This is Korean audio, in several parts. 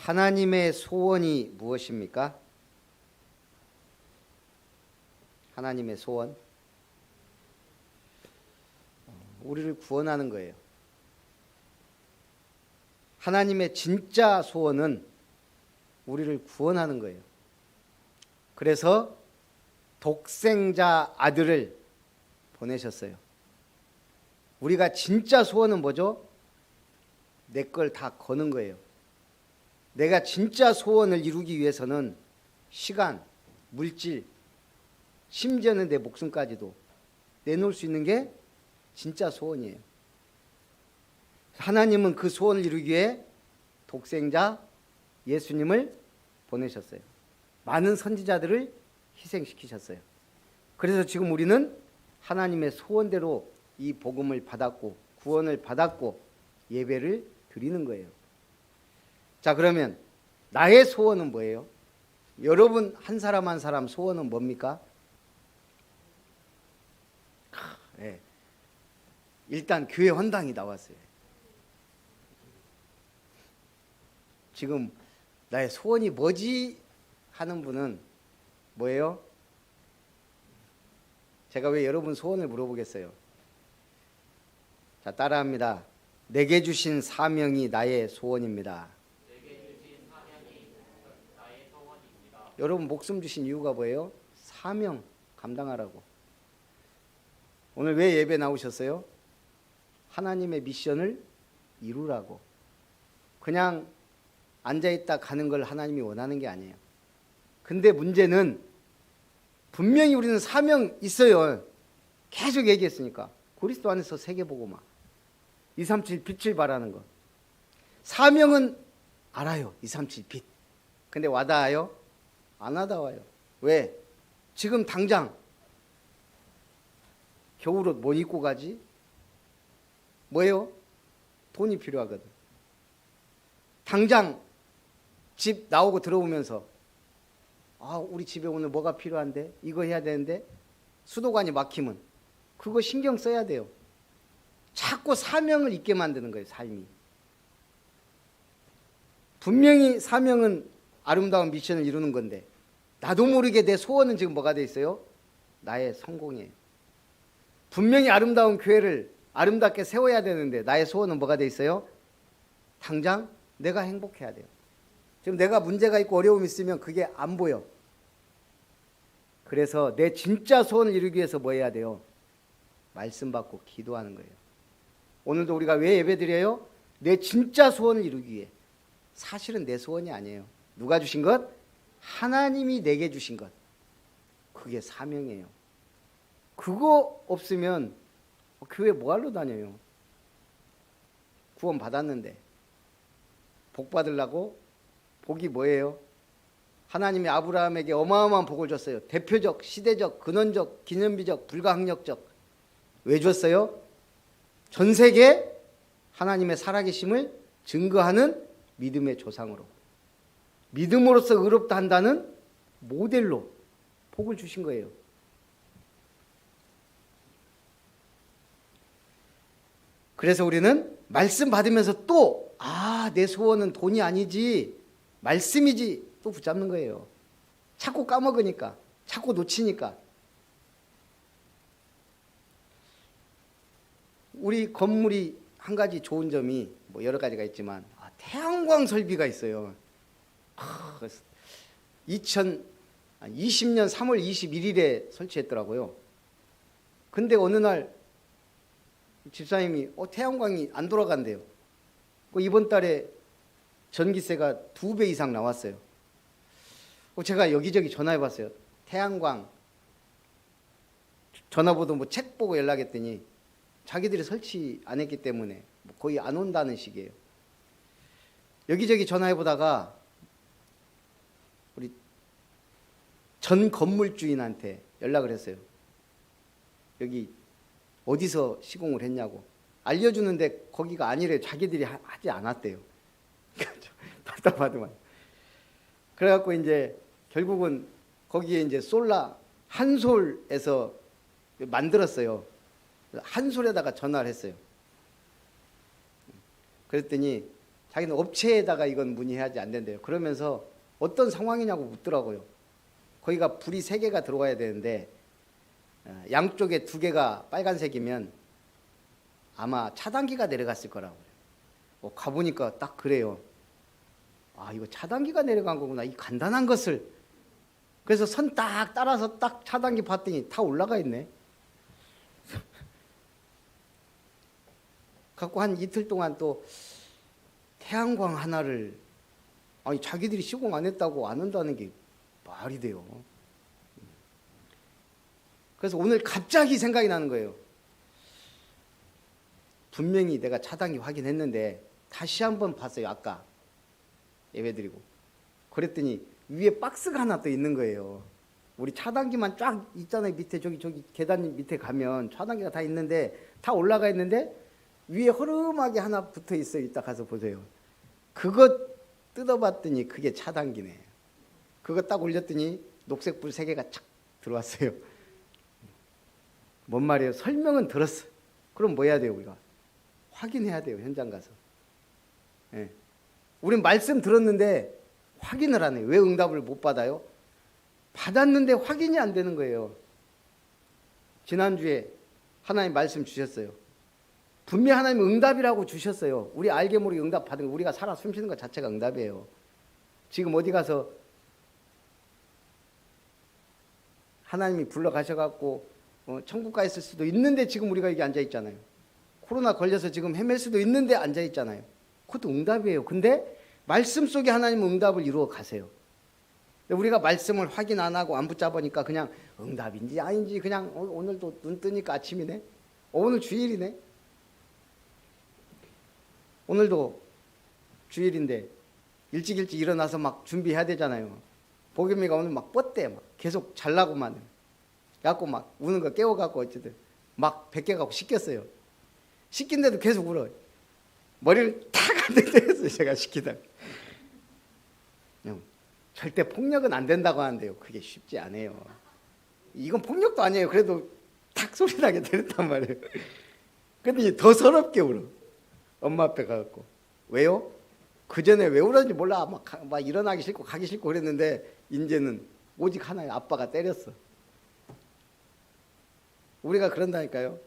하나님의 소원이 무엇입니까? 하나님의 소원? 우리를 구원하는 거예요. 하나님의 진짜 소원은 우리를 구원하는 거예요. 그래서 독생자 아들을 보내셨어요. 우리가 진짜 소원은 뭐죠? 내 걸 다 거는 거예요. 내가 진짜 소원을 이루기 위해서는 시간, 물질, 심지어는 내 목숨까지도 내놓을 수 있는 게 진짜 소원이에요. 하나님은 그 소원을 이루기 위해 독생자 예수님을 보내셨어요. 많은 선지자들을 희생시키셨어요. 그래서 지금 우리는 하나님의 소원대로 이 복음을 받았고 구원을 받았고 예배를 드리는 거예요. 자, 그러면 나의 소원은 뭐예요? 여러분 한 사람 한 사람 소원은 뭡니까? 네. 일단 교회 헌당이 나왔어요. 지금 나의 소원이 뭐지 하는 분은 뭐예요? 제가 왜 여러분 소원을 물어보겠어요? 자, 따라합니다. 내게 주신 사명이 나의 소원입니다. 여러분 목숨 주신 이유가 뭐예요? 사명 감당하라고. 오늘 왜 예배 나오셨어요? 하나님의 미션을 이루라고. 그냥 앉아있다 가는 걸 하나님이 원하는 게 아니에요. 근데 문제는 분명히 우리는 사명 있어요. 계속 얘기했으니까. 그리스도 안에서 세계복음화 237 빛을 발하는 것. 사명은 알아요. 237 빛. 근데 와닿아요? 안 와닿아요. 왜? 지금 당장 겨울옷 뭐 입고 가지? 뭐예요? 돈이 필요하거든. 당장 집 나오고 들어오면서 우리 집에 오늘 뭐가 필요한데? 이거 해야 되는데? 수도관이 막히면 그거 신경 써야 돼요. 자꾸 사명을 잊게 만드는 거예요. 삶이. 분명히 사명은 아름다운 미션을 이루는 건데 나도 모르게 내 소원은 지금 뭐가 돼 있어요? 나의 성공이에요. 분명히 아름다운 교회를 아름답게 세워야 되는데 나의 소원은 뭐가 돼 있어요? 당장 내가 행복해야 돼요. 지금 내가 문제가 있고 어려움이 있으면 그게 안 보여. 그래서 내 진짜 소원을 이루기 위해서 뭐 해야 돼요? 말씀 받고 기도하는 거예요. 오늘도 우리가 왜 예배드려요? 내 진짜 소원을 이루기 위해. 사실은 내 소원이 아니에요. 누가 주신 것? 하나님이 내게 주신 것. 그게 사명이에요. 그거 없으면 교회 뭐하러 다녀요? 구원 받았는데 복 받으려고? 복이 뭐예요? 하나님이 아브라함에게 어마어마한 복을 줬어요. 대표적, 시대적, 근원적, 기념비적, 불가항력적. 왜 줬어요? 전 세계 하나님의 살아계심을 증거하는 믿음의 조상으로, 믿음으로써 의롭다 한다는 모델로 복을 주신 거예요. 그래서 우리는 말씀 받으면서 또 내 소원은 돈이 아니지 말씀이지 또 붙잡는 거예요. 자꾸 까먹으니까, 자꾸 놓치니까. 우리 건물이 한 가지 좋은 점이 뭐 여러 가지가 있지만 태양광 설비가 있어요. 2020년 3월 21일에 설치했더라고요. 근데 어느 날 집사님이 태양광이 안 돌아간대요. 이번 달에 전기세가 2배 이상 나왔어요. 제가 여기저기 전화해봤어요. 태양광 전화번호 뭐 책 보고 연락했더니 자기들이 설치 안 했기 때문에 거의 안 온다는 식이에요. 여기저기 전화해보다가 우리 전 건물주인한테 연락을 했어요. 여기 어디서 시공을 했냐고 알려주는데 거기가 아니래요. 자기들이 하지 않았대요. 답답하더만. 그래갖고 이제 결국은 거기에 이제 솔라 한솔에서 만들었어요. 한솔에다가 전화를 했어요. 그랬더니 자기는 업체에다가 이건 문의해야지 안 된대요. 그러면서 어떤 상황이냐고 묻더라고요. 거기가 불이 3개가 들어와야 되는데 양쪽에 2개가 빨간색이면 아마 차단기가 내려갔을 거라고. 가보니까 딱 그래요. 아, 이거 차단기가 내려간 거구나. 이 간단한 것을. 그래서 선 딱 따라서 딱 차단기 봤더니 다 올라가 있네. 갖고 한 이틀 동안 또 태양광 하나를, 아니 자기들이 시공 안 했다고 안 한다는 게 말이 돼요. 그래서 오늘 갑자기 생각이 나는 거예요. 분명히 내가 차단기 확인했는데 다시 한번 봤어요. 아까 예배드리고 그랬더니 위에 박스가 하나 또 있는 거예요. 우리 차단기만 쫙 있잖아요. 밑에 저기 계단 밑에 가면 차단기가 다 있는데 다 올라가 있는데 위에 허름하게 하나 붙어 있어요. 이따 가서 보세요. 그거 뜯어봤더니 그게 차단기네. 그거 딱 올렸더니 녹색불 3개가 착 들어왔어요. 뭔 말이에요? 설명은 들었어. 그럼 뭐 해야 돼요? 우리가 확인해야 돼요. 현장 가서. 예. 우린 말씀 들었는데 확인을 안 해요. 왜 응답을 못 받아요? 받았는데 확인이 안 되는 거예요. 지난주에 하나님 말씀 주셨어요. 분명히 하나님 응답이라고 주셨어요. 우리 알게 모르게 응답 받은 거, 우리가 살아 숨쉬는 것 자체가 응답이에요. 지금 어디 가서 하나님이 불러가셔갖고 천국 가 있을 수도 있는데 지금 우리가 여기 앉아 있잖아요. 코로나 걸려서 지금 헤맬 수도 있는데 앉아 있잖아요. 그것도 응답이에요. 근데 말씀 속에 하나님은 응답을 이루어 가세요. 우리가 말씀을 확인 안 하고 안 붙잡으니까 그냥 응답인지 아닌지 그냥 오늘도 눈 뜨니까 아침이네. 오늘 주일이네. 오늘도 주일인데 일찍 일어나서 막 준비해야 되잖아요. 복염이가 오늘 막 뻗대. 막 계속 잘라고만. 갖고 막 우는 거 깨워갖고 어쨌든 막 베껴갖고 씻겼어요. 씻긴데도 계속 울어. 머리를 탁 안 대대했어요. 제가 씻기다가. 절대 폭력은 안 된다고 하는데요. 그게 쉽지 않아요. 이건 폭력도 아니에요. 그래도 탁 소리 나게 되었단 말이에요. 근데 더 서럽게 울어. 엄마 앞에 가갖고. 왜요? 그 전에 왜 울었는지 몰라. 막 일어나기 싫고 가기 싫고 그랬는데 이제는 오직 하나의 아빠가 때렸어. 우리가 그런다니까요.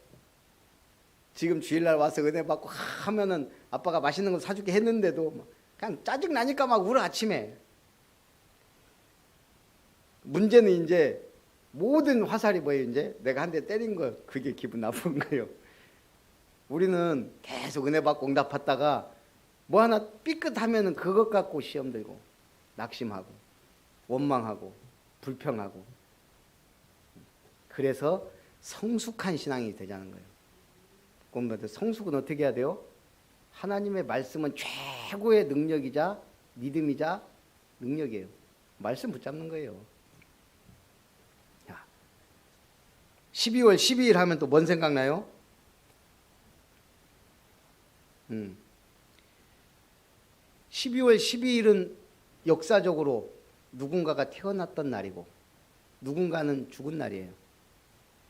지금 주일날 와서 은혜 받고 하면은 아빠가 맛있는 거 사줄게 했는데도 그냥 짜증 나니까 막 울어 아침에. 문제는 이제 모든 화살이 뭐예요? 이제 내가 한 대 때린 거 그게 기분 나쁜 거예요. 우리는 계속 은혜 받고 응답 받다가 뭐 하나 삐끗하면은 그것 갖고 시험 들고 낙심하고 원망하고 불평하고 그래서 성숙한 신앙이 되자는 거예요. 그럼 성숙은 어떻게 해야 돼요? 하나님의 말씀은 최고의 능력이자 믿음이자 능력이에요. 말씀 붙잡는 거예요. 12월 12일 하면 또 뭔 생각나요? 12월 12일은 역사적으로 누군가가 태어났던 날이고 누군가는 죽은 날이에요.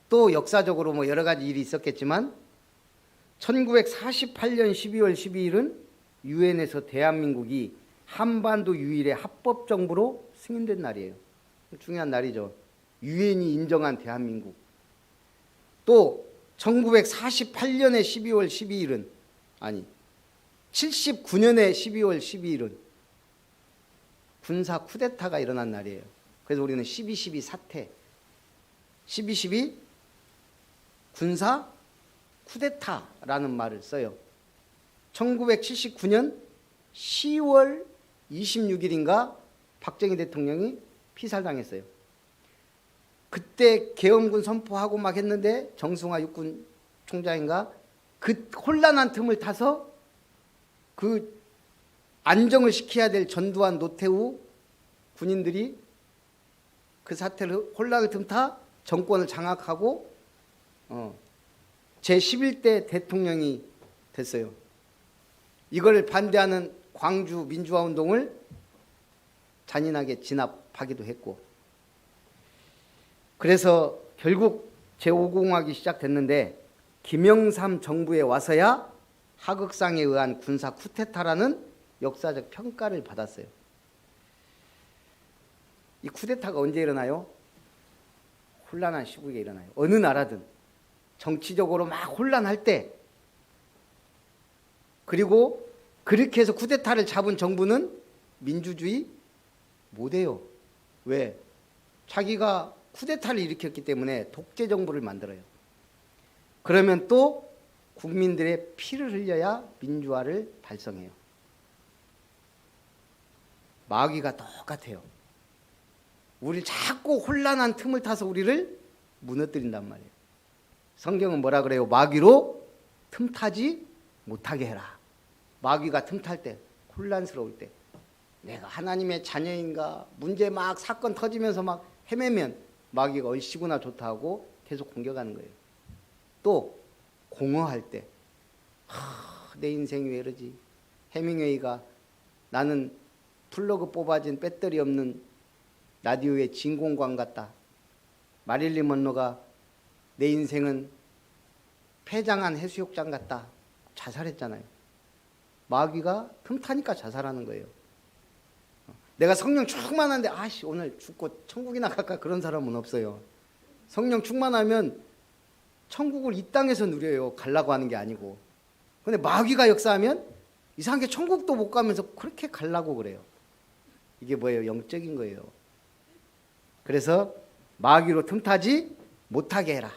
또 역사적으로 뭐 여러 가지 일이 있었겠지만 1948년 12월 12일은 유엔에서 대한민국이 한반도 유일의 합법정부로 승인된 날이에요. 중요한 날이죠. 유엔이 인정한 대한민국. 또 1948년의 12월 12일은 아니 79년의 12월 12일은 군사 쿠데타가 일어난 날이에요. 그래서 우리는 12.12 사태, 12.12 군사 쿠데타라는 말을 써요. 1979년 10월 26일인가 박정희 대통령이 피살당했어요. 그때 계엄군 선포하고 막 했는데 정승화 육군 총장인가 그 혼란한 틈을 타서 그 안정을 시켜야 될 전두환 노태우 군인들이 그 사태를 혼란을 틈타 정권을 장악하고 제11대 대통령이 됐어요. 이걸 반대하는 광주 민주화 운동을 잔인하게 진압하기도 했고 그래서 결국 제5공화국이 시작됐는데 김영삼 정부에 와서야 하극상에 의한 군사 쿠데타라는 역사적 평가를 받았어요. 이 쿠데타가 언제 일어나요? 혼란한 시국에 일어나요. 어느 나라든 정치적으로 막 혼란할 때, 그리고 그렇게 해서 쿠데타를 잡은 정부는 민주주의 못해요. 왜? 자기가 쿠데타를 일으켰기 때문에 독재 정부를 만들어요. 그러면 또 국민들의 피를 흘려야 민주화를 달성해요. 마귀가 똑같아요. 우리를 자꾸 혼란한 틈을 타서 우리를 무너뜨린단 말이에요. 성경은 뭐라 그래요? 마귀로 틈타지 못하게 해라. 마귀가 틈탈 때, 혼란스러울 때, 내가 하나님의 자녀인가, 문제 막 사건 터지면서 막 헤매면 마귀가 얼씨구나 좋다 하고 계속 공격하는 거예요. 또 공허할 때, 내 인생이 왜 이러지? 해밍웨이가 나는 플러그 뽑아진 배터리 없는 라디오의 진공관 같다. 마릴린 먼로가 내 인생은 폐장한 해수욕장 같다. 자살했잖아요. 마귀가 틈타니까 자살하는 거예요. 내가 성령 충만한데 아씨 오늘 죽고 천국이나 갈까, 그런 사람은 없어요. 성령 충만하면 천국을 이 땅에서 누려요. 가려고 하는 게 아니고. 근데 마귀가 역사하면 이상하게 천국도 못 가면서 그렇게 가려고 그래요. 이게 뭐예요? 영적인 거예요. 그래서 마귀로 틈타지 못하게 해라.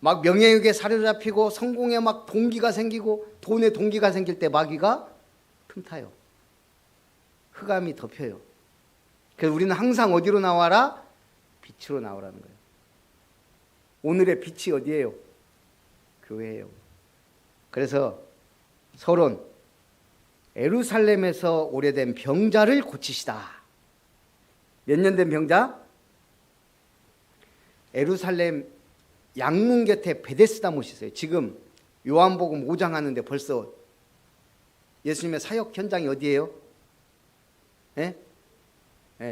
막 명예욕에 사로잡히고 성공에 막 동기가 생기고 돈에 동기가 생길 때 마귀가 틈타요. 흑암이 덮여요. 그래서 우리는 항상 어디로 나와라? 빛으로 나오라는 거예요. 오늘의 빛이 어디예요? 교회예요. 그래서 서론, 예루살렘에서 오래된 병자를 고치시다. 몇 년 된 병자? 예루살렘 양문 곁에 베데스다 못이 있어요. 지금 요한복음 5장 하는데 벌써 예수님의 사역 현장이 어디예요? 예?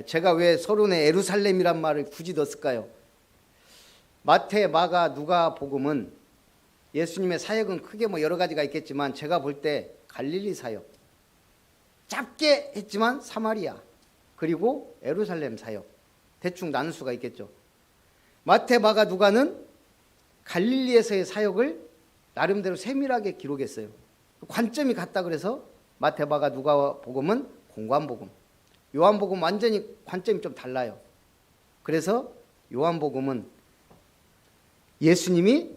제가 왜 서론에 예루살렘이란 말을 굳이 넣었을까요? 마태, 마가, 누가 복음은 예수님의 사역은 크게 뭐 여러 가지가 있겠지만 제가 볼 때 갈릴리 사역, 짧게 했지만 사마리아, 그리고 예루살렘 사역, 대충 나눌 수가 있겠죠. 마태, 마가, 누가는 갈릴리에서의 사역을 나름대로 세밀하게 기록했어요. 관점이 같다 그래서 마태, 마가, 누가 복음은 공관복음, 요한복음 완전히 관점이 좀 달라요. 그래서 요한복음은 예수님이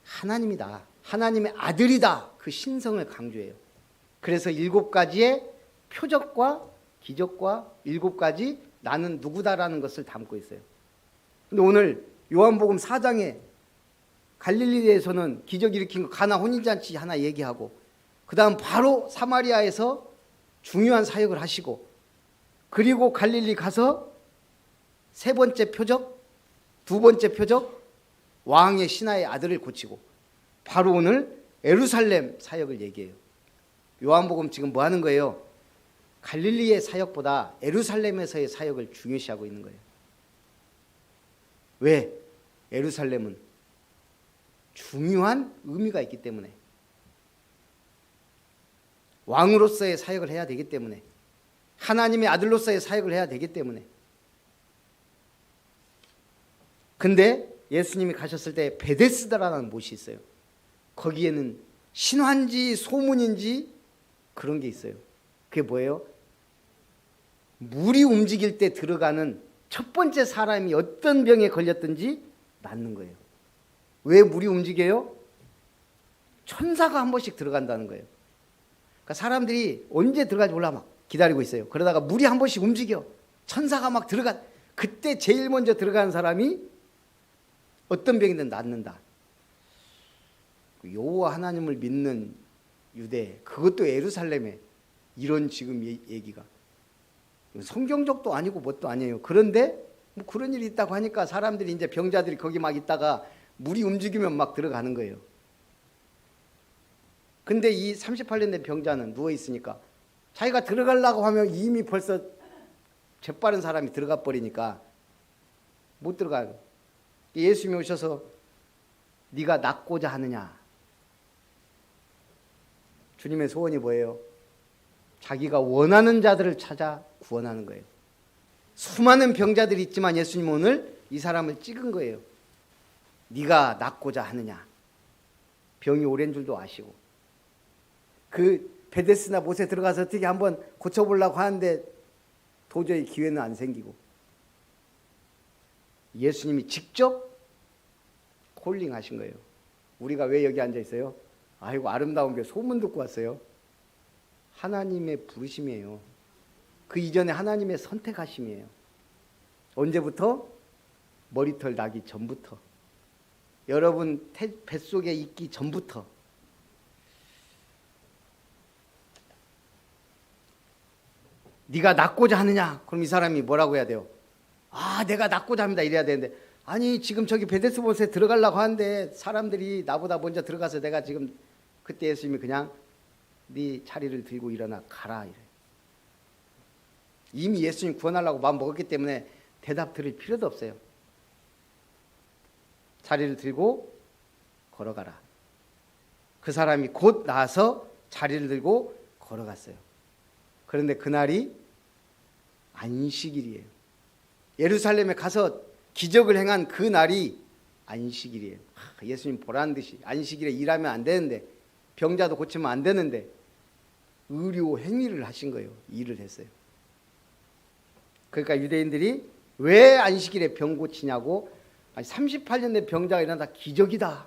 하나님이다, 하나님의 아들이다, 그 신성을 강조해요. 그래서 7가지의 표적과 기적과 7가지 나는 누구다라는 것을 담고 있어요. 근데 오늘 요한복음 4장에 갈릴리에서는 기적 일으킨 거 가나 혼인잔치 하나 얘기하고, 그 다음 바로 사마리아에서 중요한 사역을 하시고, 그리고 갈릴리 가서 3번째 표적, 2번째 표적, 왕의 신하의 아들을 고치고, 바로 오늘 예루살렘 사역을 얘기해요. 요한복음 지금 뭐 하는 거예요? 갈릴리의 사역보다 예루살렘에서의 사역을 중요시하고 있는 거예요. 왜? 예루살렘은 중요한 의미가 있기 때문에, 왕으로서의 사역을 해야 되기 때문에, 하나님의 아들로서의 사역을 해야 되기 때문에. 근데 예수님이 가셨을 때 베데스다라는 못이 있어요. 거기에는 신화인지 소문인지 그런 게 있어요. 그게 뭐예요? 물이 움직일 때 들어가는 첫 번째 사람이 어떤 병에 걸렸든지 낫는 거예요. 왜 물이 움직여요? 천사가 한 번씩 들어간다는 거예요. 그러니까 사람들이 언제 들어갈지 몰라 막 기다리고 있어요. 그러다가 물이 한 번씩 움직여. 천사가 막 들어가. 그때 제일 먼저 들어가는 사람이 어떤 병이든 낫는다. 여호와 하나님을 믿는 유대, 그것도 예루살렘에 이런 지금 얘기가 성경적도 아니고 뭣도 아니에요. 그런데 뭐 그런 일이 있다고 하니까 사람들이 이제 병자들이 거기 막 있다가 물이 움직이면 막 들어가는 거예요. 근데 이 38년 된 병자는 누워 있으니까 자기가 들어가려고 하면 이미 벌써 재빠른 사람이 들어가 버리니까 못 들어가요. 예수님이 오셔서 네가 낫고자 하느냐? 주님의 소원이 뭐예요? 자기가 원하는 자들을 찾아 구원하는 거예요. 수많은 병자들이 있지만 예수님은 오늘 이 사람을 찍은 거예요. 네가 낫고자 하느냐. 병이 오랜 줄도 아시고. 그 베데스다 못에 들어가서 어떻게 한번 고쳐보려고 하는데 도저히 기회는 안 생기고. 예수님이 직접 콜링하신 거예요. 우리가 왜 여기 앉아 있어요? 아이고 아름다운 게 소문 듣고 왔어요. 하나님의 부르심이에요. 그 이전에 하나님의 선택하심이에요. 언제부터? 머리털 나기 전부터. 여러분 뱃속에 있기 전부터. 네가 낫고자 하느냐? 그럼 이 사람이 뭐라고 해야 돼요? 아, 내가 낫고자 합니다. 이래야 되는데, 아니 지금 저기 베데스못에 들어가려고 하는데 사람들이 나보다 먼저 들어가서 내가 지금, 그때 예수님이 그냥 네 자리를 들고 일어나 가라 이래. 이미 예수님 구원하려고 마음 먹었기 때문에 대답 드릴 필요도 없어요. 자리를 들고 걸어가라. 그 사람이 곧 나와서 자리를 들고 걸어갔어요. 그런데 그날이 안식일이에요. 예루살렘에 가서 기적을 행한 그 날이 안식일이에요. 예수님 보라는 듯이 안식일에 일하면 안 되는데, 병자도 고치면 안 되는데 의료 행위를 하신 거예요. 일을 했어요. 그러니까 유대인들이 왜 안식일에 병 고치냐고, 아니 38년 된 병자가 일어나다 기적이다.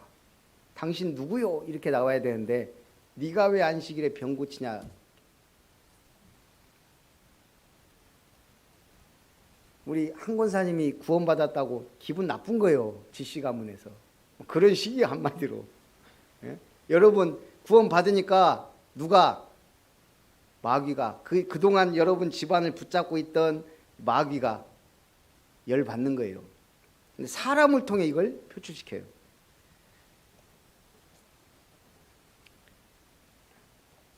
당신 누구요? 이렇게 나와야 되는데 네가 왜 안식일에 병 고치냐. 우리 한 권사님이 구원받았다고 기분 나쁜 거예요. 지씨 가문에서. 그런 식이 한마디로. 예? 여러분 구원받으니까 누가? 마귀가, 그동안 여러분 집안을 붙잡고 있던 마귀가 열받는 거예요. 근데 사람을 통해 이걸 표출시켜요.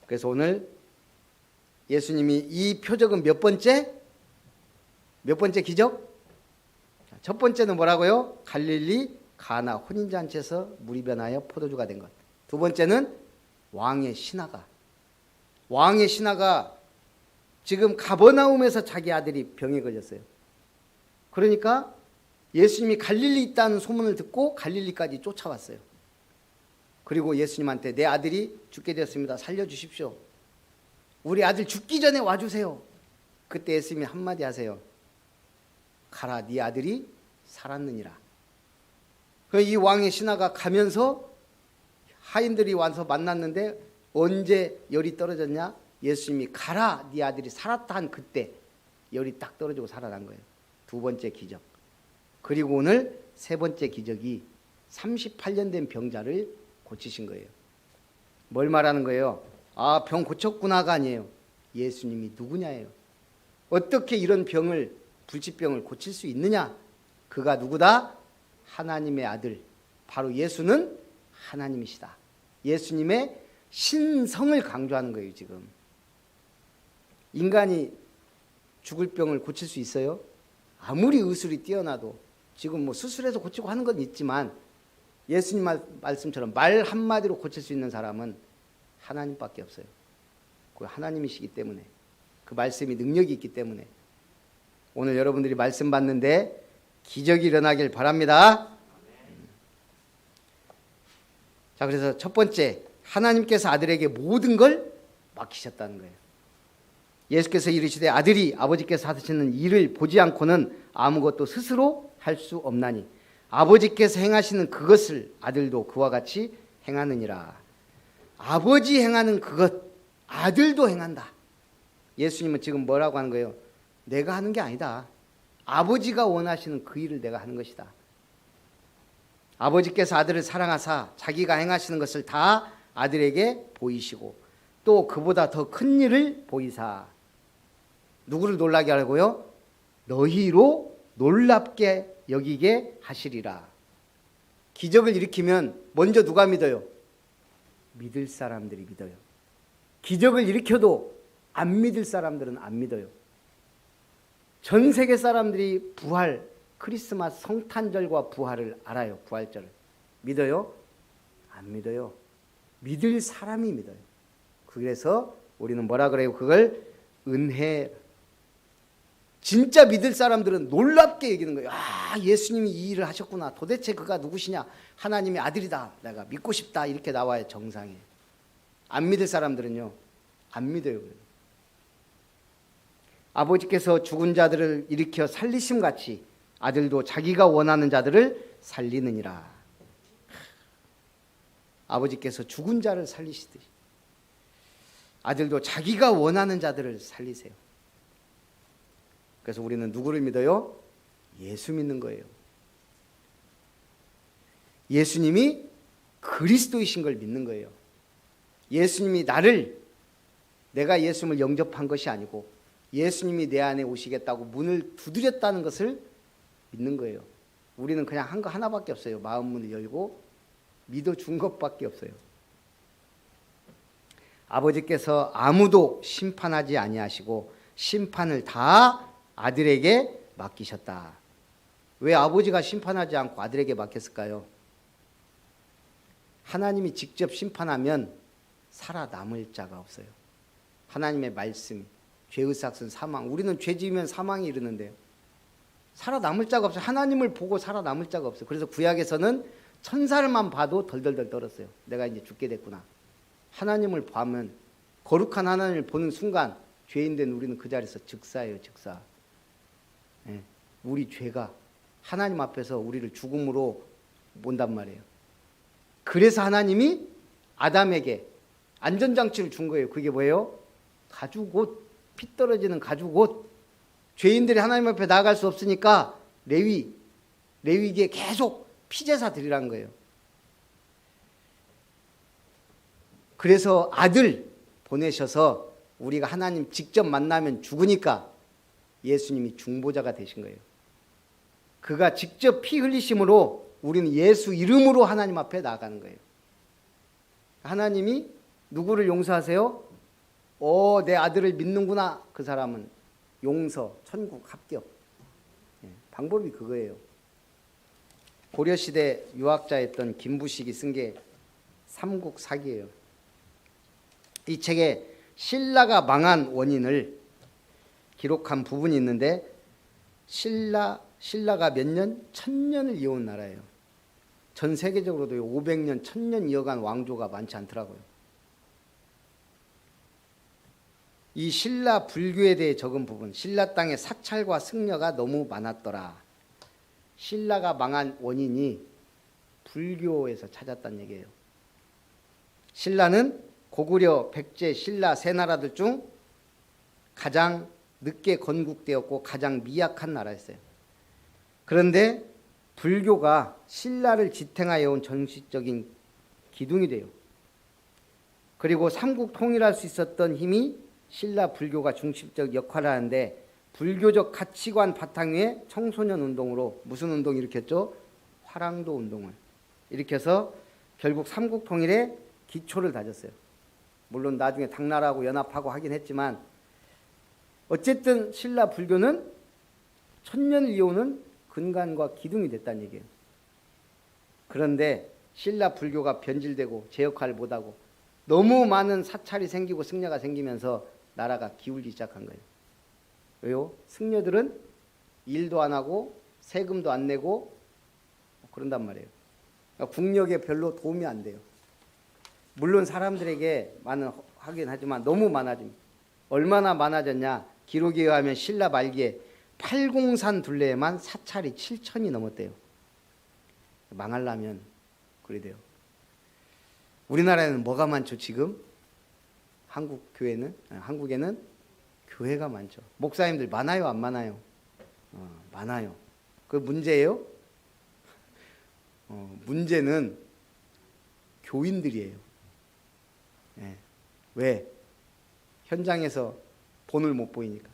그래서 오늘 예수님이 이 표적은 몇 번째? 몇 번째 기적? 첫 번째는 뭐라고요? 갈릴리 가나 혼인잔치에서 물이 변하여 포도주가 된 것. 두 번째는 왕의 신하가. 왕의 신하가 지금 가버나움에서 자기 아들이 병에 걸렸어요. 그러니까 예수님이 갈릴리 있다는 소문을 듣고 갈릴리까지 쫓아왔어요. 그리고 예수님한테 내 아들이 죽게 되었습니다. 살려주십시오. 우리 아들 죽기 전에 와주세요. 그때 예수님이 한마디 하세요. 가라, 네 아들이 살았느니라. 이 왕의 신하가 가면서 하인들이 와서 만났는데 언제 열이 떨어졌냐? 예수님이 가라, 네 아들이 살았다 한 그때 열이 딱 떨어지고 살아난 거예요. 두 번째 기적. 그리고 오늘 세 번째 기적이 38년 된 병자를 고치신 거예요. 뭘 말하는 거예요? 아, 병 고쳤구나가 아니에요. 예수님이 누구냐예요. 어떻게 이런 병을, 불치병을 고칠 수 있느냐? 그가 누구다? 하나님의 아들. 바로 예수는 하나님이시다. 예수님의 신성을 강조하는 거예요. 지금 인간이 죽을 병을 고칠 수 있어요? 아무리 의술이 뛰어나도. 지금 뭐 수술해서 고치고 하는 건 있지만 예수님 말씀처럼 말 한마디로 고칠 수 있는 사람은 하나님밖에 없어요. 그 하나님이시기 때문에, 그 말씀이 능력이 있기 때문에 오늘 여러분들이 말씀 받는데 기적이 일어나길 바랍니다. 자, 그래서 첫 번째, 하나님께서 아들에게 모든 걸 맡기셨다는 거예요. 예수께서 이르시되 아들이 아버지께서 하시는 일을 보지 않고는 아무것도 스스로 할 수 없나니 아버지께서 행하시는 그것을 아들도 그와 같이 행하느니라. 아버지 행하는 그것 아들도 행한다. 예수님은 지금 뭐라고 하는 거예요? 내가 하는 게 아니다. 아버지가 원하시는 그 일을 내가 하는 것이다. 아버지께서 아들을 사랑하사 자기가 행하시는 것을 다 아들에게 보이시고 또 그보다 더 큰 일을 보이사. 누구를 놀라게 하려고요? 너희로 놀랍게 여기게 하시리라. 기적을 일으키면 먼저 누가 믿어요? 믿을 사람들이 믿어요. 기적을 일으켜도 안 믿을 사람들은 안 믿어요. 전 세계 사람들이 부활, 크리스마스 성탄절과 부활을 알아요. 부활절을. 믿어요? 안 믿어요. 믿을 사람이 믿어요. 그래서 우리는 뭐라 그래요? 그걸 은혜. 진짜 믿을 사람들은 놀랍게 여기는 거예요. 아, 예수님이 이 일을 하셨구나. 도대체 그가 누구시냐? 하나님의 아들이다. 내가 믿고 싶다. 이렇게 나와야 정상이에요. 안 믿을 사람들은요, 안 믿어요. 아버지께서 죽은 자들을 일으켜 살리심 같이 아들도 자기가 원하는 자들을 살리느니라. 아버지께서 죽은 자를 살리시듯이 아들도 자기가 원하는 자들을 살리세요. 그래서 우리는 누구를 믿어요? 예수 믿는 거예요. 예수님이 그리스도이신 걸 믿는 거예요. 예수님이 내가 예수님을 영접한 것이 아니고 예수님이 내 안에 오시겠다고 문을 두드렸다는 것을 믿는 거예요. 우리는 그냥 한 거 하나밖에 없어요. 마음 문을 열고 믿어준 것밖에 없어요. 아버지께서 아무도 심판하지 아니하시고 심판을 다 아들에게 맡기셨다. 왜 아버지가 심판하지 않고 아들에게 맡겼을까요? 하나님이 직접 심판하면 살아남을 자가 없어요. 하나님의 말씀이 죄의 삭은 사망. 우리는 죄 지으면 사망이 이르는데요. 살아남을 자가 없어요. 하나님을 보고 살아남을 자가 없어요. 그래서 구약에서는 천사를만 봐도 덜덜덜 떨었어요. 내가 이제 죽게 됐구나. 하나님을 보면, 거룩한 하나님을 보는 순간 죄인된 우리는 그 자리에서 즉사예요. 즉사. 예, 우리 죄가 하나님 앞에서 우리를 죽음으로 몬단 말이에요. 그래서 하나님이 아담에게 안전장치를 준 거예요. 그게 뭐예요? 가죽옷, 피 떨어지는 가죽옷. 죄인들이 하나님 앞에 나아갈 수 없으니까 레위기에 계속 피제사 드리라는 거예요. 그래서 아들 보내셔서 우리가 하나님 직접 만나면 죽으니까 예수님이 중보자가 되신 거예요. 그가 직접 피 흘리심으로 우리는 예수 이름으로 하나님 앞에 나아가는 거예요. 하나님이 누구를 용서하세요? 내 아들을 믿는구나. 그 사람은 용서, 천국, 합격. 방법이 그거예요. 고려시대 유학자였던 김부식이 쓴 게 삼국사기예요. 이 책에 신라가 망한 원인을 기록한 부분이 있는데 신라가 몇 년? 1000년을 이어온 나라예요. 전 세계적으로도 500년, 1000년 이어간 왕조가 많지 않더라고요. 이 신라 불교에 대해 적은 부분, 신라 땅의 사찰과 승려가 너무 많았더라. 신라가 망한 원인이 불교에서 찾았다는 얘기예요. 신라는 고구려, 백제, 신라 세 나라들 중 가장 늦게 건국되었고 가장 미약한 나라였어요. 그런데 불교가 신라를 지탱하여 온 정치적인 기둥이 돼요. 그리고 삼국 통일할 수 있었던 힘이 신라 불교가 중심적 역할을 하는데 불교적 가치관 바탕 위에 청소년 운동으로 무슨 운동 일으켰죠? 화랑도 운동을 일으켜서 결국 삼국 통일의 기초를 다졌어요. 물론 나중에 당나라하고 연합하고 하긴 했지만 어쨌든 신라 불교는 1000년을 이어오는 근간과 기둥이 됐다는 얘기예요. 그런데 신라 불교가 변질되고 제 역할을 못하고 너무 많은 사찰이 생기고 승려가 생기면서 나라가 기울기 시작한 거예요. 왜요? 승려들은 일도 안 하고 세금도 안 내고 그런단 말이에요. 그러니까 국력에 별로 도움이 안 돼요. 물론 사람들에게 많은 하긴 하지만 너무 많아집니다. 얼마나 많아졌냐? 기록에 의하면 신라 말기에 팔공산 둘레에만 사찰이 7000이 넘었대요. 망하려면 그래 돼요. 우리나라에는 뭐가 많죠 지금? 한국에는 교회가 많죠. 목사님들 많아요 안 많아요? 많아요. 그 문제예요? 문제는 교인들이에요. 왜? 현장에서 본을 못 보이니까.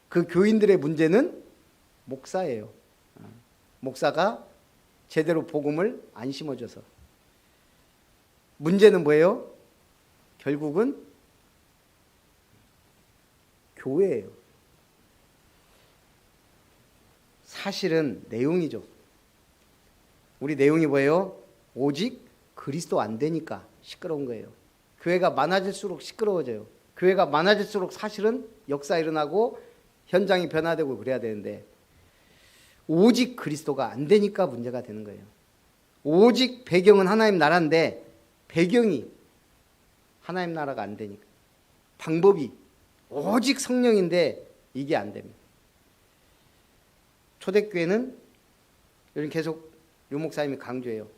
그 교인들의 문제는 목사예요. 목사가 제대로 복음을 안 심어줘서. 문제는 뭐예요? 결국은 교회예요. 사실은 내용이죠. 우리 내용이 뭐예요? 오직 그리스도 안 되니까 시끄러운 거예요. 교회가 많아질수록 시끄러워져요. 교회가 많아질수록 사실은 역사 일어나고 현장이 변화되고 그래야 되는데 오직 그리스도가 안 되니까 문제가 되는 거예요. 오직 배경은 하나님 나라인데 배경이 하나님 나라가 안 되니까 방법이 오직 성령인데 이게 안 됩니다. 초대교회는 여기 계속 유 목사님이 강조해요.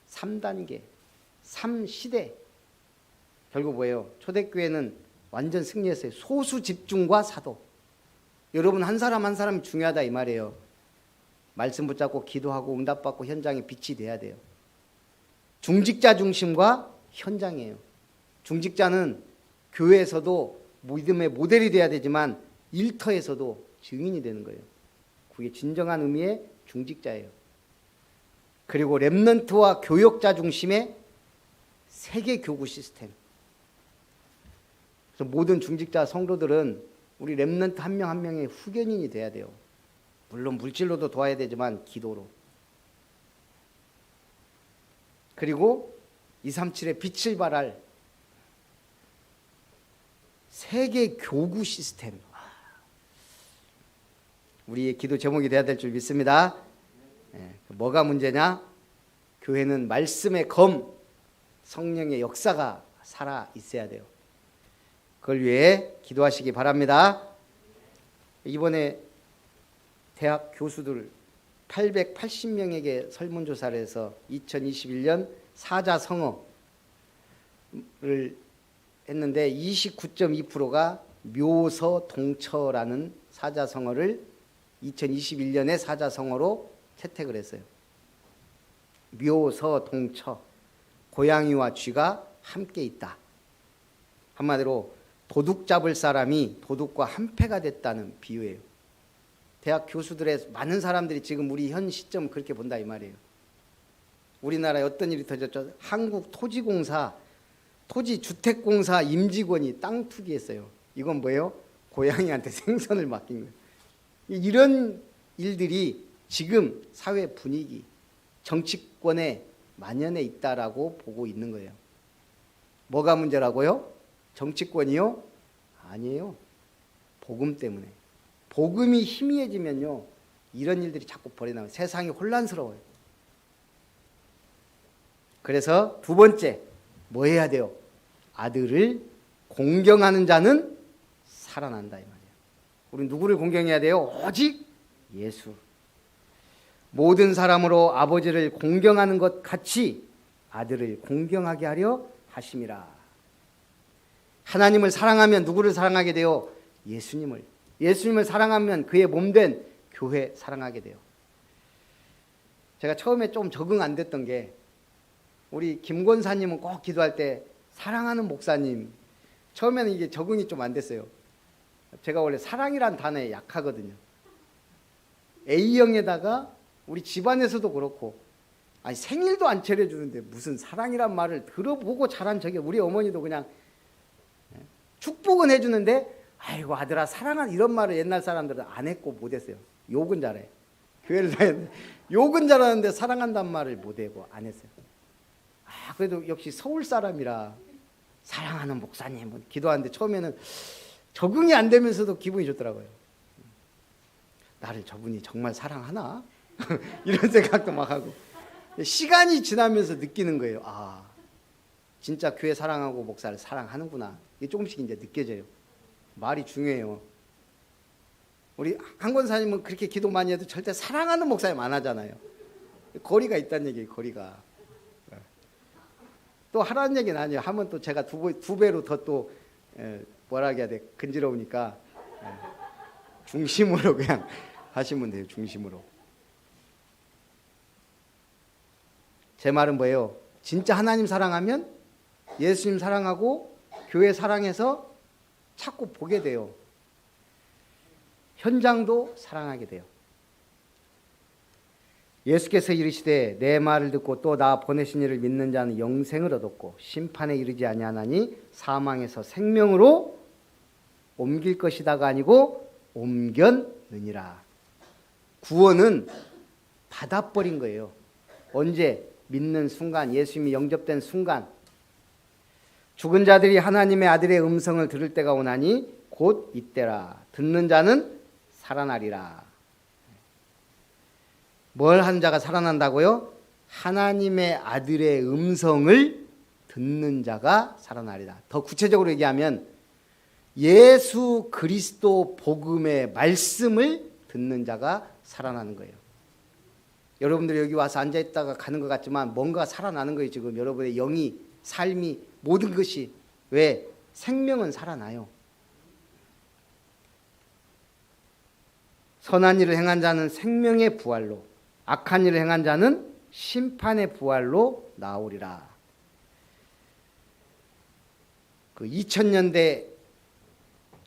3단계, 3시대. 결국 뭐예요? 초대교회는 완전 승리했어요. 소수 집중과 사도. 여러분 한 사람 한 사람이 중요하다 이 말이에요. 말씀 붙잡고 기도하고 응답받고 현장에 빛이 돼야 돼요. 중직자 중심과 현장이에요. 중직자는 교회에서도 믿음의 모델이 돼야 되지만 일터에서도 증인이 되는 거예요. 그게 진정한 의미의 중직자예요. 그리고 렘넌트와 교역자 중심의 세계 교구 시스템. 그래서 모든 중직자 성도들은 우리 렘넌트 한 명 한 명의 후견인이 돼야 돼요. 물론 물질로도 도와야 되지만 기도로. 그리고 237의 빛을 발할 세계 교구 시스템. 우리의 기도 제목이 돼야 될 줄 믿습니다. 뭐가 문제냐? 교회는 말씀의 검, 성령의 역사가 살아 있어야 돼요. 그걸 위해 기도하시기 바랍니다. 이번에 대학 교수들 880명에게 설문조사를 해서 2021년 사자성어를 했는데 29.2%가 묘서동처라는 사자성어를 2021년에 사자성어로 채택을 했어요. 묘서동처, 고양이와 쥐가 함께 있다. 한마디로 도둑 잡을 사람이 도둑과 한패가 됐다는 비유예요. 대학 교수들의 많은 사람들이 지금 우리 현 시점 그렇게 본다 이 말이에요. 우리나라에 어떤 일이 터졌죠? 한국토지공사, 토지주택공사 임직원이 땅 투기했어요. 이건 뭐예요? 고양이한테 생선을 맡긴 거예요. 이런 일들이 지금 사회 분위기, 정치권에 만연해 있다라고 보고 있는 거예요. 뭐가 문제라고요? 정치권이요? 아니에요. 복음 때문에. 복음이 희미해지면요, 이런 일들이 자꾸 벌어나요. 세상이 혼란스러워요. 그래서 두 번째, 뭐 해야 돼요? 아들을 공경하는 자는 살아난다 이 말이에요. 우리 누구를 공경해야 돼요? 오직 예수. 모든 사람으로 아버지를 공경하는 것 같이 아들을 공경하게 하려 하심이라. 하나님을 사랑하면 누구를 사랑하게 돼요? 예수님을. 예수님을 사랑하면 그의 몸된 교회 사랑하게 돼요. 제가 처음에 좀 적응 안 됐던 게 우리 김권사님은 꼭 기도할 때 사랑하는 목사님, 처음에는 이게 적응이 좀 안 됐어요. 제가 원래 사랑이란 단어에 약하거든요. A형에다가 우리 집안에서도 그렇고, 아니 생일도 안 차려주는데 무슨 사랑이란 말을 들어보고 자란 적이, 우리 어머니도 그냥 축복은 해주는데 아이고 아들아 사랑한 이런 말을 옛날 사람들은 안 했고 못 했어요. 욕은 잘해. 교회를 다녔는데 욕은 잘하는데 사랑한다는 말을 못 하고 안 했어요. 그래도 역시 서울 사람이라 사랑하는 목사님 기도하는데 처음에는 적응이 안 되면서도 기분이 좋더라고요. 나를 저분이 정말 사랑하나? 이런 생각도 막 하고. 시간이 지나면서 느끼는 거예요. 아, 진짜 교회 사랑하고 목사를 사랑하는구나. 이게 조금씩 이제 느껴져요. 말이 중요해요. 우리 한 권사님은 그렇게 기도 많이 해도 절대 사랑하는 목사님 안 하잖아요. 거리가 있다는 얘기예요. 거리가. 또 하라는 얘기는 아니에요. 하면 또 제가 두 배로 더 또 뭐라 해야 돼, 근지러우니까 중심으로 그냥 하시면 돼요. 중심으로. 제 말은 뭐예요? 진짜 하나님 사랑하면 예수님 사랑하고 교회 사랑해서 자꾸 보게 돼요. 현장도 사랑하게 돼요. 예수께서 이르시되 내 말을 듣고 또 나 보내신 이를 믿는 자는 영생을 얻었고 심판에 이르지 아니하나니 사망에서 생명으로 옮길 것이다가 아니고 옮겼느니라. 구원은 받아버린 거예요. 언제? 믿는 순간, 예수님이 영접된 순간. 죽은 자들이 하나님의 아들의 음성을 들을 때가 오나니 곧 이때라. 듣는 자는 살아나리라. 뭘 한 자가 살아난다고요? 하나님의 아들의 음성을 듣는 자가 살아나리라. 더 구체적으로 얘기하면 예수 그리스도 복음의 말씀을 듣는 자가 살아나는 거예요. 여러분들이 여기 와서 앉아있다가 가는 것 같지만 뭔가 살아나는 거예요. 지금 여러분의 영이, 삶이, 모든 것이. 왜? 생명은 살아나요. 선한 일을 행한 자는 생명의 부활로, 악한 일을 행한 자는 심판의 부활로 나오리라. 그 2000년대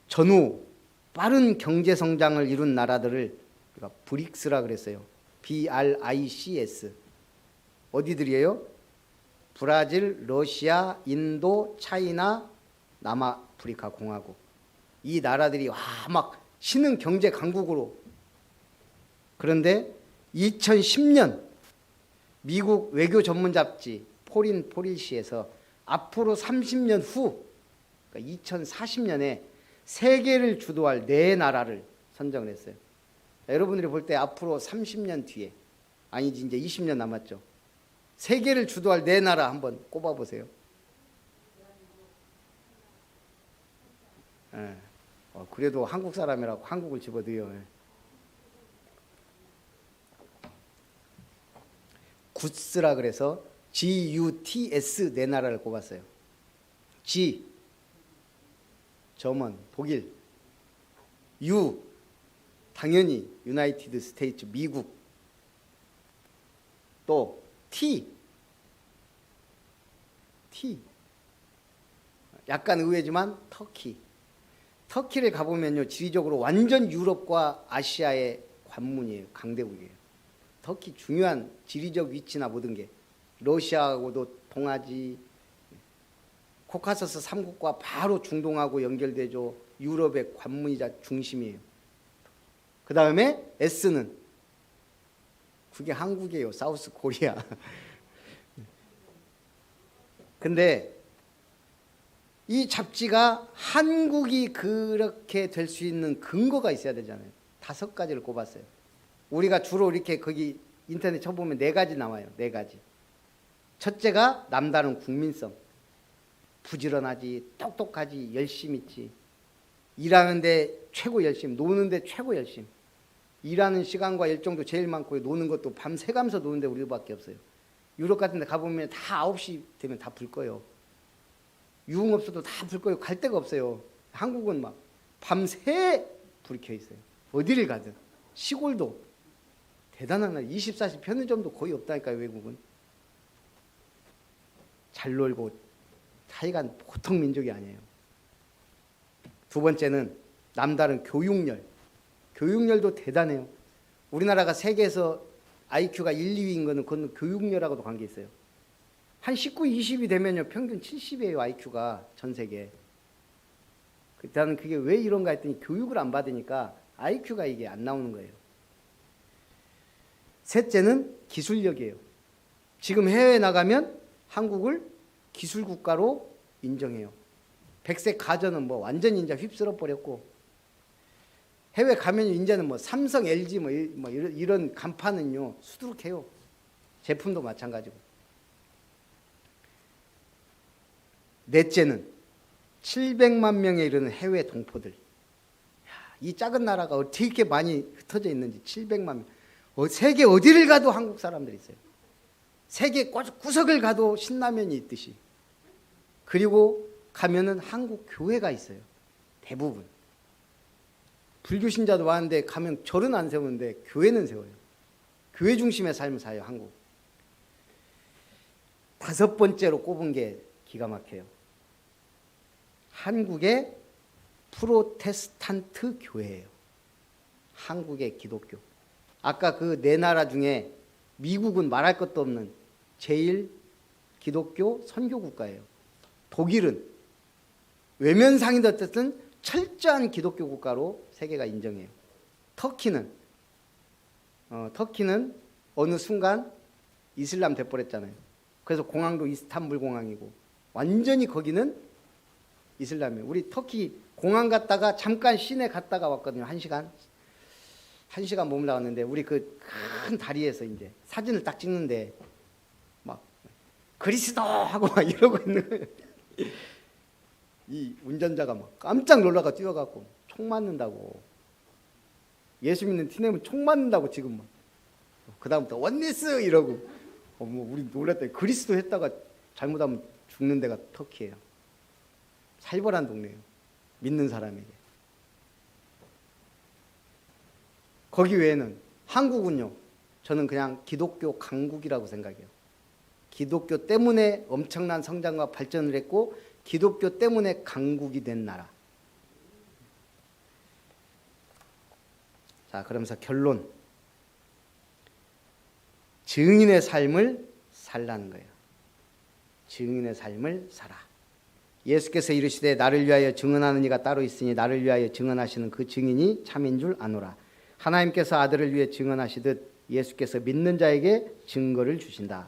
전후 빠른 경제 성장을 이룬 나라들을 우리가 브릭스라 그랬어요. BRICS. 어디들이에요? 브라질, 러시아, 인도, 차이나, 남아프리카 공화국. 이 나라들이 막 신흥 경제 강국으로. 그런데 2010년 미국 외교 전문 잡지 포린 포리시에서 앞으로 30년 후, 그러니까 2040년에 세계를 주도할 4나라를 선정을 했어요. 여러분들이 볼 때 앞으로 30년 뒤에, 아니지 이제 20년 남았죠. 세계를 주도할 4나라 한번 꼽아보세요. 예. 그래도 한국 사람이라고 한국을 집어넣어요. 구스라 그래서 GUTS 4나라를 꼽았어요. G 저먼 독일, U 당연히 유나이티드 스테이츠 미국, 또 T 약간 의외지만 터키. 터키를 가보면요 지리적으로 완전 유럽과 아시아의 관문이에요. 강대국이에요. 터키 중요한 지리적 위치나 모든 게 러시아하고도 통하지, 코카서스 3국과 바로 중동하고 연결되죠. 유럽의 관문이자 중심이에요. 그 다음에 S는 그게 한국이에요. 사우스 코리아. 근데 이 잡지가 한국이 그렇게 될 수 있는 근거가 있어야 되잖아요. 5가지를 꼽았어요. 우리가 주로 이렇게 거기 인터넷 쳐보면 4가지 나와요. 4가지. 첫째가 남다른 국민성. 부지런하지, 똑똑하지, 열심 있지. 일하는데 최고 열심, 노는데 최고 열심. 일하는 시간과 일정도 제일 많고 노는 것도 밤새가면서 노는데 우리밖에 없어요. 유럽 같은 데 가보면 다 9시 되면 다 불 거예요. 유흥업소도 다 불 거예요. 갈 데가 없어요. 한국은 막 밤새 불이 켜 있어요. 어디를 가든. 시골도 대단한 나라. 24시 편의점도 거의 없다니까요. 외국은. 잘 놀고 하여간 보통 민족이 아니에요. 2번째는 남다른 교육열. 교육열도 대단해요. 우리나라가 세계에서 IQ가 1, 2위인 거는 그건 교육열하고도 관계 있어요. 한 19, 20이 되면요 평균 70이에요. IQ가 전 세계. 나는 그게 왜 이런가 했더니 교육을 안 받으니까 IQ가 이게 안 나오는 거예요. 셋째는 기술력이에요. 지금 해외에 나가면 한국을 기술국가로 인정해요. 백색 가전은 뭐 완전 인자 휩쓸어 버렸고, 해외 가면 이제는 뭐 삼성, LG 뭐 이런 간판은요 수두룩해요. 제품도 마찬가지고. 넷째는 700만 명에 이르는 해외 동포들. 이 작은 나라가 어떻게 이렇게 많이 흩어져 있는지. 700만 명. 세계 어디를 가도 한국 사람들이 있어요. 세계 구석을 가도 신라면이 있듯이. 그리고 가면은 한국 교회가 있어요. 대부분. 불교 신자도 많은데 가면 절은 안 세우는데 교회는 세워요. 교회 중심의 삶을 사요. 한국. 5번째로 꼽은 게 기가 막혀요. 한국의 프로테스탄트 교회예요. 한국의 기독교. 아까 그 4나라 중에 미국은 말할 것도 없는 제일 기독교 선교 국가예요. 독일은 외면상이든 어쨌든 철저한 기독교 국가로 세계가 인정해요. 터키는 어느 순간 이슬람 돼버렸잖아요. 그래서 공항도 이스탄불 공항이고 완전히 거기는 이슬람이에요. 우리 터키 공항 갔다가 잠깐 시내 갔다가 왔거든요. 1시간 머물러 갔는데 우리 그 큰 다리에서 이제 사진을 딱 찍는데 막 그리스도 하고 막 이러고 있는 거예요. 이 운전자가 막 깜짝 놀라가 뛰어갖고 총 맞는다고, 예수 믿는 티내면 총 맞는다고 지금 막 그다음부터 원니스 이러고 뭐 우리 놀랐더니 그리스도 했다가 잘못하면 죽는 데가 터키예요. 살벌한 동네예요. 믿는 사람에게. 거기 외에는 한국은요, 저는 그냥 기독교 강국이라고 생각해요. 기독교 때문에 엄청난 성장과 발전을 했고 기독교 때문에 강국이 된 나라. 자, 그러면서 결론. 증인의 삶을 살라는 거예요. 증인의 삶을 살아. 예수께서 이르시되 나를 위하여 증언하는 이가 따로 있으니 나를 위하여 증언하시는 그 증인이 참인 줄 아노라. 하나님께서 아들을 위해 증언하시듯 예수께서 믿는 자에게 증거를 주신다.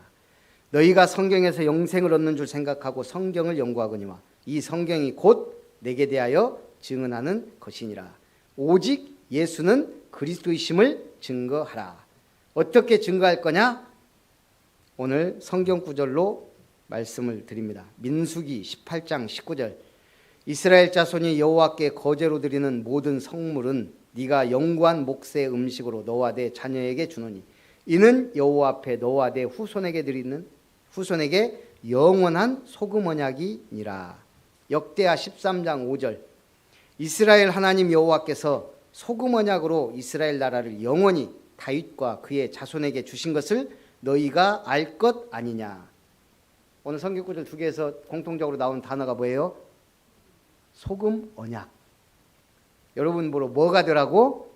너희가 성경에서 영생을 얻는 줄 생각하고 성경을 연구하거니와 이 성경이 곧 내게 대하여 증언하는 것이니라. 오직 예수는 그리스도이심을 증거하라. 어떻게 증거할 거냐? 오늘 성경 구절로 말씀을 드립니다. 민수기 18장 19절. 이스라엘 자손이 여호와께 거제로 드리는 모든 성물은 네가 영구한 몫의 음식으로 너와 네 자녀에게 주노니 이는 여호와 앞에 너와 네 후손에게 드리는 후손에게 영원한 소금 언약이니라. 역대하 13장 5절. 이스라엘 하나님 여호와께서 소금 언약으로 이스라엘 나라를 영원히 다윗과 그의 자손에게 주신 것을 너희가 알 것 아니냐. 오늘 성경 구절 두 개에서 공통적으로 나온 단어가 뭐예요? 소금 언약. 여러분 뭐가 되라고?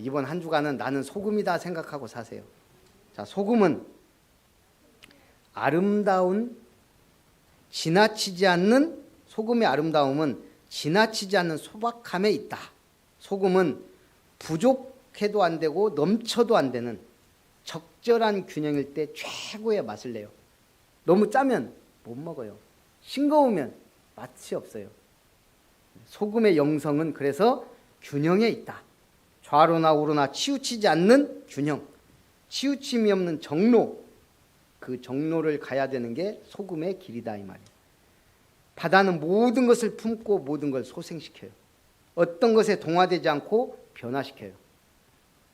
이번 한 주간은 나는 소금이다 생각하고 사세요. 자, 소금은 아름다운, 지나치지 않는, 소금의 아름다움은 지나치지 않는 소박함에 있다. 소금은 부족해도 안 되고 넘쳐도 안 되는 적절한 균형일 때 최고의 맛을 내요. 너무 짜면 못 먹어요. 싱거우면 맛이 없어요. 소금의 영성은 그래서 균형에 있다. 좌로나 우로나 치우치지 않는 균형, 치우침이 없는 정로, 그 정로를 가야 되는 게 소금의 길이다 이 말이에요. 바다는 모든 것을 품고 모든 걸 소생시켜요. 어떤 것에 동화되지 않고 변화시켜요.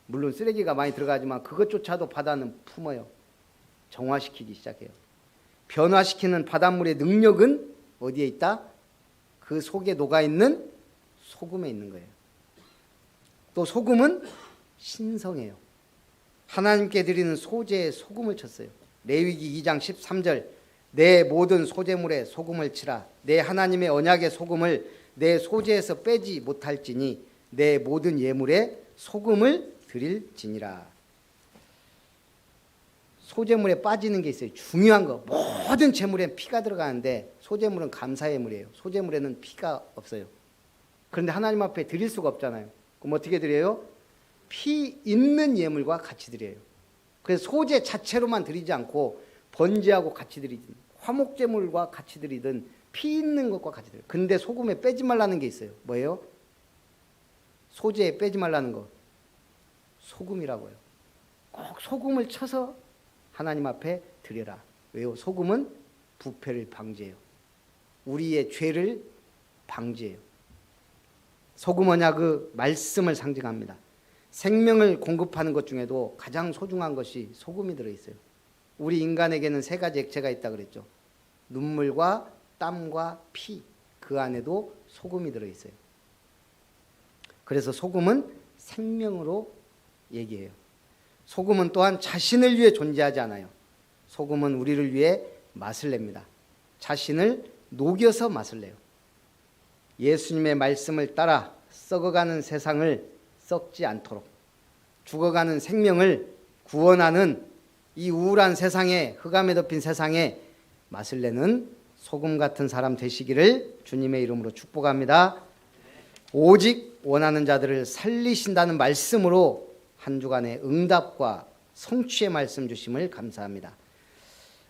물론 쓰레기가 많이 들어가지만 그것조차도 바다는 품어요. 정화시키기 시작해요. 변화시키는 바닷물의 능력은 어디에 있다? 그 속에 녹아있는 소금에 있는 거예요. 또 소금은 신성해요. 하나님께 드리는 소제에 소금을 쳤어요. 레위기 2장 13절. 내 모든 소제물에 소금을 치라. 내 하나님의 언약의 소금을 내 소제에서 빼지 못할지니 내 모든 예물에 소금을 드릴지니라. 소제물에 빠지는 게 있어요. 중요한 거. 모든 제물엔 피가 들어가는데 소제물은 감사의 예물이에요. 소제물에는 피가 없어요. 그런데 하나님 앞에 드릴 수가 없잖아요. 그럼 어떻게 드려요? 피 있는 예물과 같이 드려요. 그래서 소제 자체로만 드리지 않고 번제하고 같이 드리든 화목제물과 같이 드리든 피 있는 것과 같이 드려요. 근데 소금에 빼지 말라는 게 있어요. 뭐예요? 소제에 빼지 말라는 거. 소금이라고요. 꼭 소금을 쳐서 하나님 앞에 드려라. 왜요? 소금은 부패를 방지해요. 우리의 죄를 방지해요. 소금 언약의 말씀을 상징합니다. 생명을 공급하는 것 중에도 가장 소중한 것이 소금이 들어있어요. 우리 인간에게는 세 가지 액체가 있다 그랬죠. 눈물과 땀과 피, 그 안에도 소금이 들어있어요. 그래서 소금은 생명으로 얘기해요. 소금은 또한 자신을 위해 존재하지 않아요. 소금은 우리를 위해 맛을 냅니다. 자신을 녹여서 맛을 내요. 예수님의 말씀을 따라 썩어가는 세상을 썩지 않도록, 죽어가는 생명을 구원하는 이 우울한 세상에, 흑암에 덮인 세상에 맛을 내는 소금 같은 사람 되시기를 주님의 이름으로 축복합니다. 오직 원하는 자들을 살리신다는 말씀으로 한 주간의 응답과 성취의 말씀 주심을 감사합니다.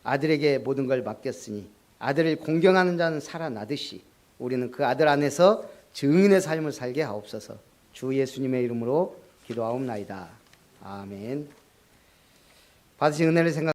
아들에게 모든 걸 맡겼으니 아들을 공경하는 자는 살아나듯이 우리는 그 아들 안에서 증인의 삶을 살게 하옵소서. 주 예수님의 이름으로 기도하옵나이다. 아멘. 받으신 은혜를 생각